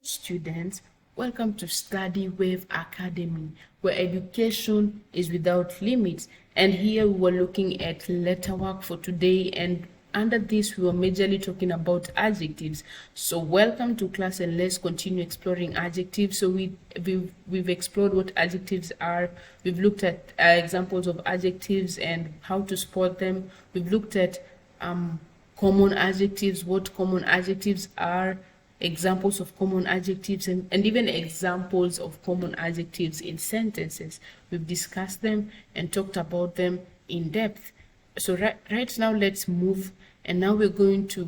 Students, welcome to Study Wave Academy, where education is without limits. And here we were looking at letter work for today, and under this we were majorly talking about adjectives. So welcome to class, and let's continue exploring adjectives. So we've explored what adjectives are. We've looked at examples of adjectives and how to spot them. We've looked at common adjectives, what common adjectives are, examples of common adjectives, and even examples of common adjectives in sentences. We've discussed them and talked about them in depth. So right now, let's move, and now we're going to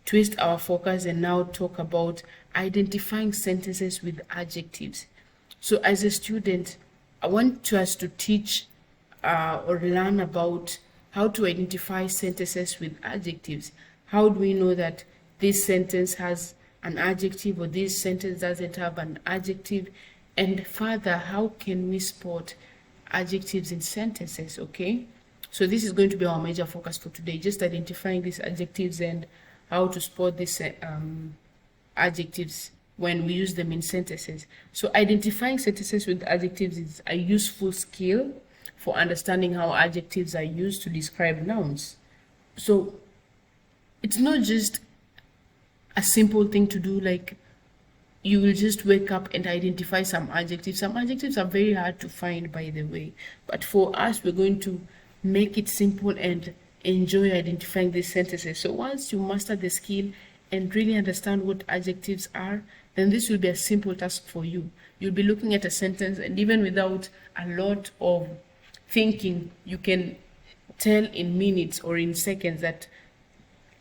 twist our focus and now talk about identifying sentences with adjectives. So as a student, I want us to teach or learn about how to identify sentences with adjectives. How do we know that this sentence has an adjective or this sentence doesn't have an adjective? And further, how can we spot adjectives in sentences? Okay, so this is going to be our major focus for today, just identifying these adjectives and how to spot these adjectives when we use them in sentences. So identifying sentences with adjectives is a useful skill for understanding how adjectives are used to describe nouns. So it's not just a simple thing to do, like you will just wake up and identify some adjectives. Some adjectives are very hard to find, by the way, but for us, we're going to make it simple and enjoy identifying these sentences. So once you master the skill and really understand what adjectives are, then this will be a simple task for you. You'll be looking at a sentence, and even without a lot of thinking, you can tell in minutes or in seconds that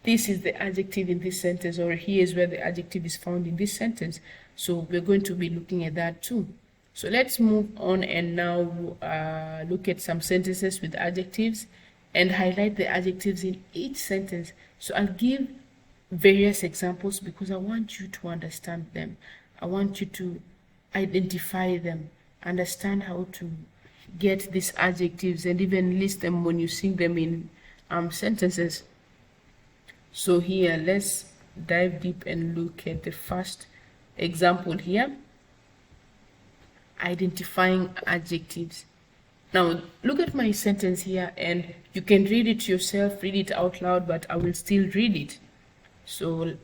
this is the adjective in this sentence, or here is where the adjective is found in this sentence. So we're going to be looking at that too. So let's move on and now look at some sentences with adjectives and highlight the adjectives in each sentence. So I'll give various examples because I want you to understand them. I want you to identify them, understand how to get these adjectives, and even list them when you see them in sentences. So here, let's dive deep and look at the first example here, identifying adjectives. Now, look at my sentence here, and you can read it yourself, read it out loud, but I will still read it. So,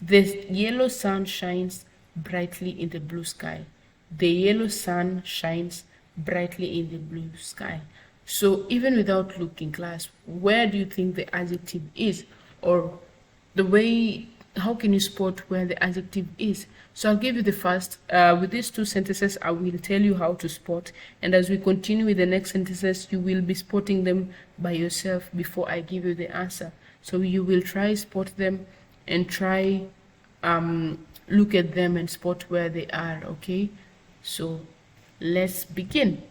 the yellow sun shines brightly in the blue sky. The yellow sun shines brightly in the blue sky. So, even without looking, class, where do you think the adjective is? Or the way, how can you spot where the adjective is? So I'll give you the first. With these two sentences, I will tell you how to spot, and as we continue with the next sentences, you will be spotting them by yourself before I give you the answer. So you will try spot them and try look at them and spot where they are. Okay, so let's begin.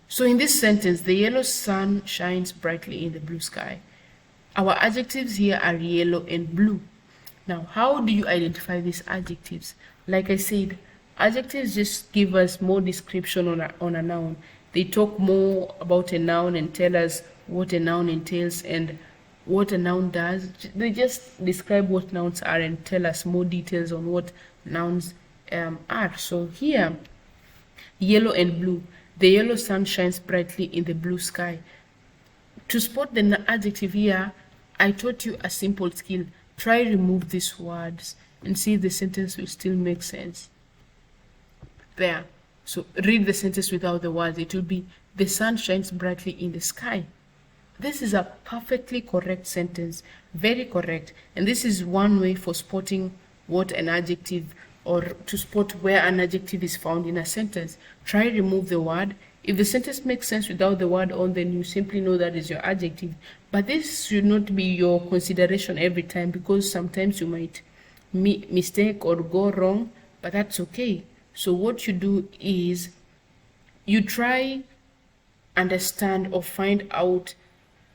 So in this sentence, the yellow sun shines brightly in the blue sky. Our adjectives here are yellow and blue. Now, how do you identify these adjectives? Like I said, adjectives just give us more description on a noun. They talk more about a noun and tell us what a noun entails and what a noun does. They just describe what nouns are and tell us more details on what nouns are. So here, yellow and blue. The yellow sun shines brightly in the blue sky. To spot the adjective here, I taught you a simple skill. Try remove these words and see if the sentence will still make sense. There. So read the sentence without the words. It will be, the sun shines brightly in the sky. This is a perfectly correct sentence. Very correct. And this is one way for spotting what an adjective, or to spot where an adjective is found in a sentence. Try remove the word. If the sentence makes sense without the word on, then you simply know that is your adjective. But this should not be your consideration every time, because sometimes you might mistake or go wrong, but that's okay. So what you do is you try understand or find out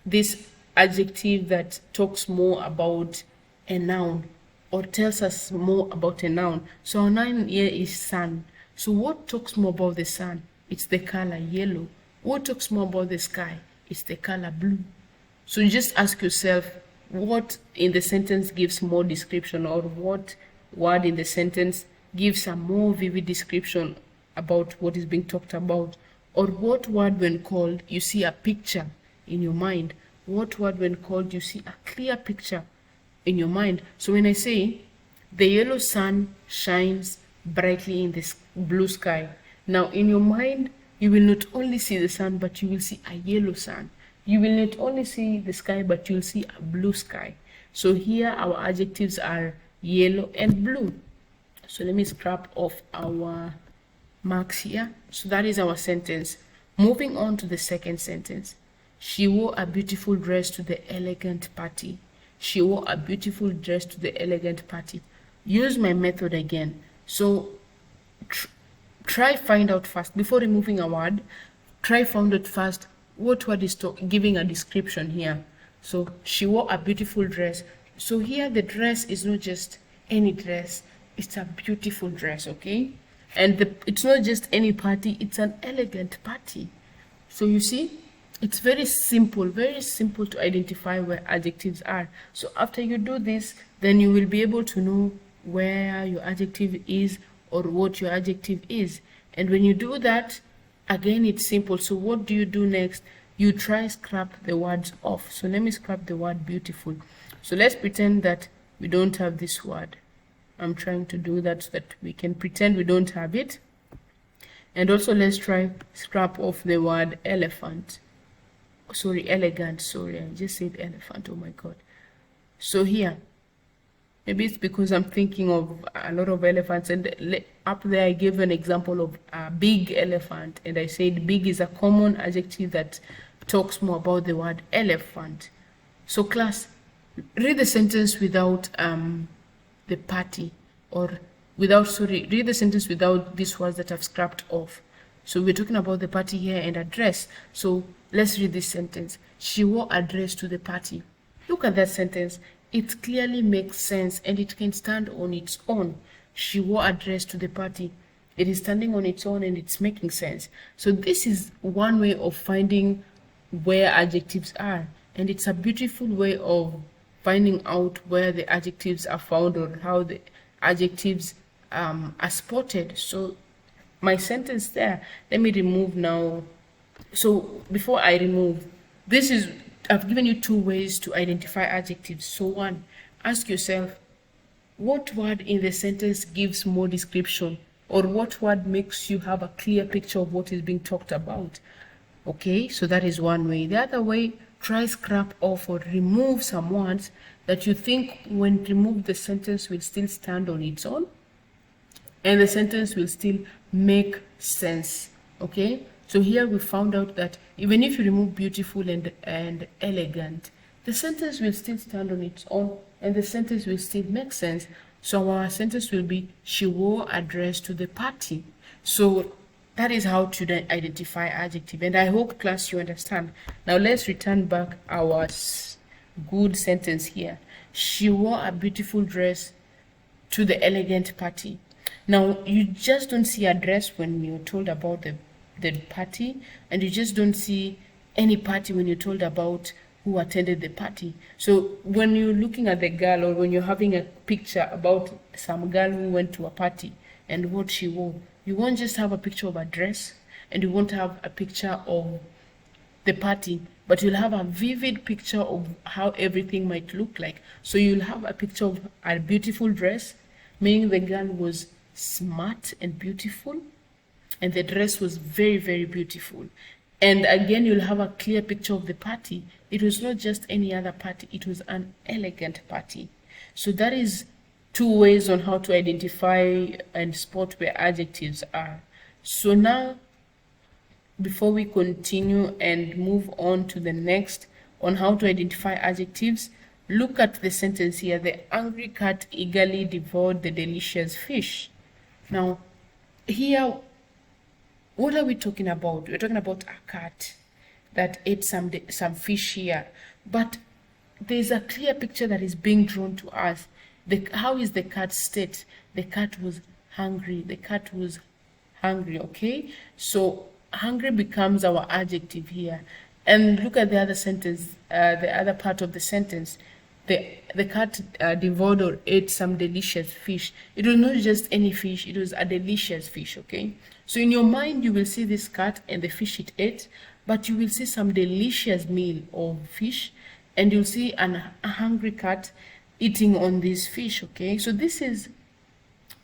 this adjective that talks more about a noun or tells us more about a noun. So our noun here is sun. So what talks more about the sun? It's the color yellow. What talks more about the sky? It's the color blue. So you just ask yourself, what in the sentence gives more description, or what word in the sentence gives a more vivid description about what is being talked about, or what word when called you see a picture in your mind, what word when called you see a clear picture in your mind. So when I say the yellow sun shines brightly in the blue sky, now in your mind you will not only see the sun, but you will see a yellow sun. You will not only see the sky, but you'll see a blue sky. So here our adjectives are yellow and blue. So let me scrap off our marks here. So that is our sentence. Moving on to the second sentence. She wore a beautiful dress to the elegant party. She wore a beautiful dress to the elegant party. Use my method again. So try find out first, before removing a word, try find out first what word is giving a description here. So she wore a beautiful dress. So here the dress is not just any dress, it's a beautiful dress, okay? And it's not just any party, it's an elegant party. So you see, it's very simple to identify where adjectives are. So after you do this, then you will be able to know where your adjective is or what your adjective is. And when you do that, again, it's simple. So what do you do next? You try scrap the words off. So let me scrap the word beautiful. So let's pretend that we don't have this word. I'm trying to do that so that we can pretend we don't have it. And also let's try scrap off the word elephant. Sorry, elegant. Sorry, I just said elephant. Oh my God. So here, maybe it's because I'm thinking of a lot of elephants, and up there I gave an example of a big elephant, and I said big is a common adjective that talks more about the word elephant. So class, read the sentence without the party, or read the sentence without these words that I've scrapped off. So we're talking about the party here and a dress. So let's read this sentence. She wore a dress to the party. Look at that sentence. It clearly makes sense and it can stand on its own. She wore a dress to the party. It is standing on its own and it's making sense. So this is one way of finding where adjectives are. And it's a beautiful way of finding out where the adjectives are found or how the adjectives are spotted. So my sentence there, let me remove now. So before I remove, I've given you two ways to identify adjectives. So one, ask yourself, what word in the sentence gives more description, or what word makes you have a clear picture of what is being talked about? Okay, so that is one way. The other way, try scrap off or remove some words that you think when removed the sentence will still stand on its own and the sentence will still make sense. Okay, so here we found out that even if you remove beautiful and elegant, the sentence will still stand on its own and the sentence will still make sense. So our sentence will be, she wore a dress to the party. So that is how to identify adjective. And I hope class you understand. Now let's return back our good sentence here. She wore a beautiful dress to the elegant party. Now you just don't see a dress when you're told about the party, and you just don't see any party when you're told about who attended the party. So when you're looking at the girl, or when you're having a picture about some girl who went to a party and what she wore, you won't just have a picture of a dress and you won't have a picture of the party, but you'll have a vivid picture of how everything might look like. So you'll have a picture of a beautiful dress, meaning the girl was smart and beautiful, and the dress was very, very beautiful. And again, you'll have a clear picture of the party. It was not just any other party, it was an elegant party. So that is two ways on how to identify and spot where adjectives are. So now, before we continue and move on to the next on how to identify adjectives, look at the sentence here. The angry cat eagerly devoured the delicious fish. Now, here, what are we talking about? We're talking about a cat that ate some fish here. But there's a clear picture that is being drawn to us. How is the cat's state? The cat was hungry. The cat was hungry, okay? So hungry becomes our adjective here. And look at the other sentence, the other part of the sentence. the cat devoured or ate some delicious fish. It was not just any fish, it was a delicious fish, okay? So in your mind, you will see this cat and the fish it ate, but you will see some delicious meal of fish, and you'll see a hungry cat eating on this fish, okay? So this is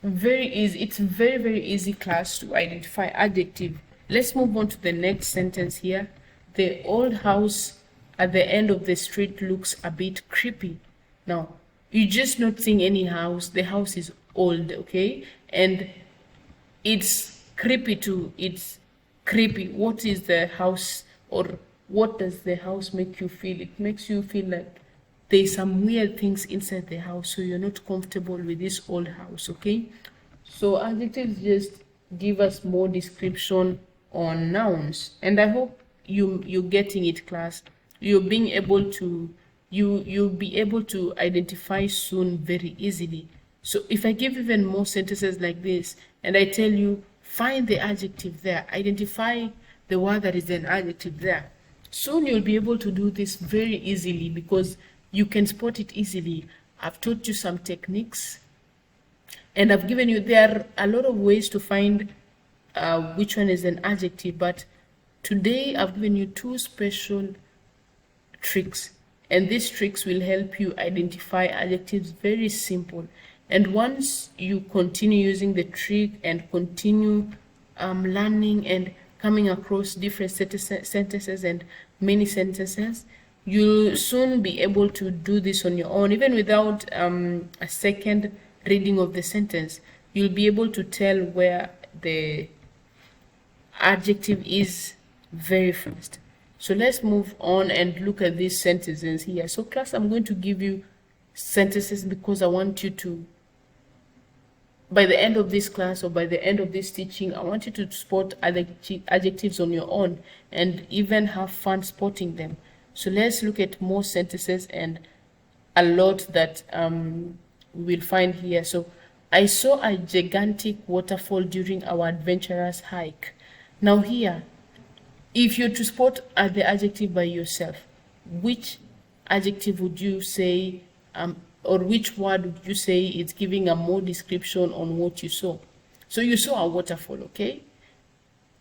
very easy. It's very easy class to identify adjective. Let's move on to the next sentence here. The old house at the end of the street looks a bit creepy. Now, you just not seeing any house. The house is old, okay? And it's creepy too. It's creepy. What is the house, or what does the house make you feel? It makes you feel like there's some weird things inside the house, so you're not comfortable with this old house, okay? So adjectives just give us more description on nouns, and I hope you're getting it, class. You're being able to you'll be able to identify soon very easily. So if I give even more sentences like this and I tell you find the adjective there, identify the word that is an adjective there, soon you'll be able to do this very easily because you can spot it easily. I've taught you some techniques, and I've given you, there are a lot of ways to find which one is an adjective, but today I've given you two special tricks, and these tricks will help you identify adjectives very simple. And once you continue using the trick and continue learning and coming across different sentences and many sentences, you'll soon be able to do this on your own, even without a second reading of the sentence. You'll be able to tell where the adjective is very fast. So let's move on and look at these sentences here. So class, I'm going to give you sentences because I want you to, by the end of this class or by the end of this teaching, I want you to spot adjectives on your own and even have fun spotting them. So let's look at more sentences and a lot that we'll find here. So I saw a gigantic waterfall during our adventurous hike. Now here, if you're to spot the adjective by yourself, which adjective would you say, or which word would you say is giving a more description on what you saw? So you saw a waterfall, okay?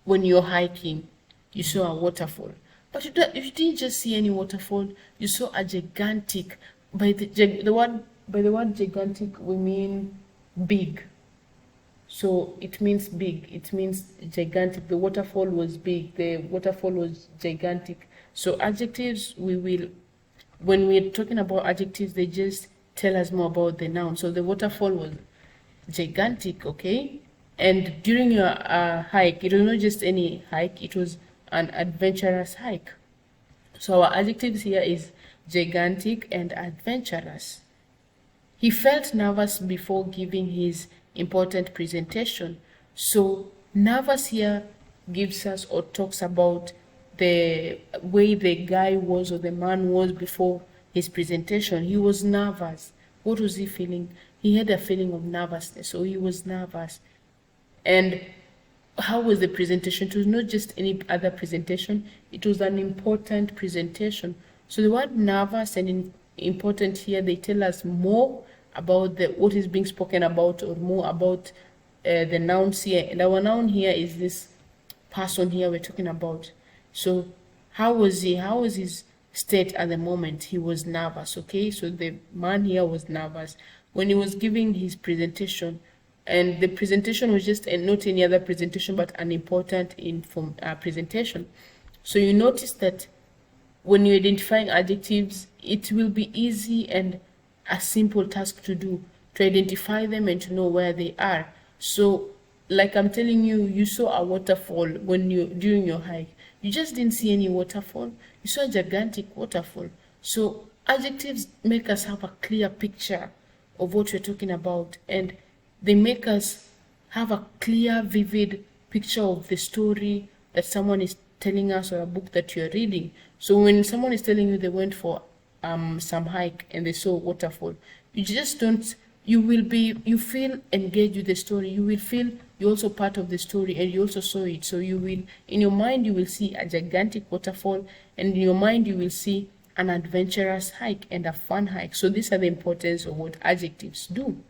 When you're hiking, you saw a waterfall. But you didn't just see any waterfall, you saw a gigantic. By the word gigantic, we mean big. So it means big, it means gigantic. The waterfall was big, the waterfall was gigantic. So adjectives, when we're talking about adjectives, they just tell us more about the noun. So the waterfall was gigantic, okay? And during your hike, it was not just any hike, it was an adventurous hike. So our adjectives here is gigantic and adventurous. He felt nervous before giving his important presentation. So nervous here gives us or talks about the way the guy was or the man was before his presentation. He was nervous. What was he feeling? He had a feeling of nervousness, so he was nervous. And how was the presentation? It was not just any other presentation, it was an important presentation. So the word nervous and important here, they tell us more about what is being spoken about, or more about the nouns here. And our noun here is this person here we're talking about. So how was he? How was his state at the moment? He was nervous, okay? So the man here was nervous when he was giving his presentation. And the presentation was just not any other presentation, but an important presentation. So you notice that when you're identifying adjectives, it will be easy and a simple task to do, to identify them and to know where they are. So like I'm telling you, you saw a waterfall during your hike. You just didn't see any waterfall, you saw a gigantic waterfall. So adjectives make us have a clear picture of what we're talking about, and they make us have a clear, vivid picture of the story that someone is telling us, or a book that you're reading. So when someone is telling you they went for some hike and they saw waterfall, you just don't, you feel engaged with the story. You will feel you're also part of the story and you also saw it. So you will, in your mind, you will see a gigantic waterfall, and in your mind you will see an adventurous hike and a fun hike. So these are the importance of what adjectives do.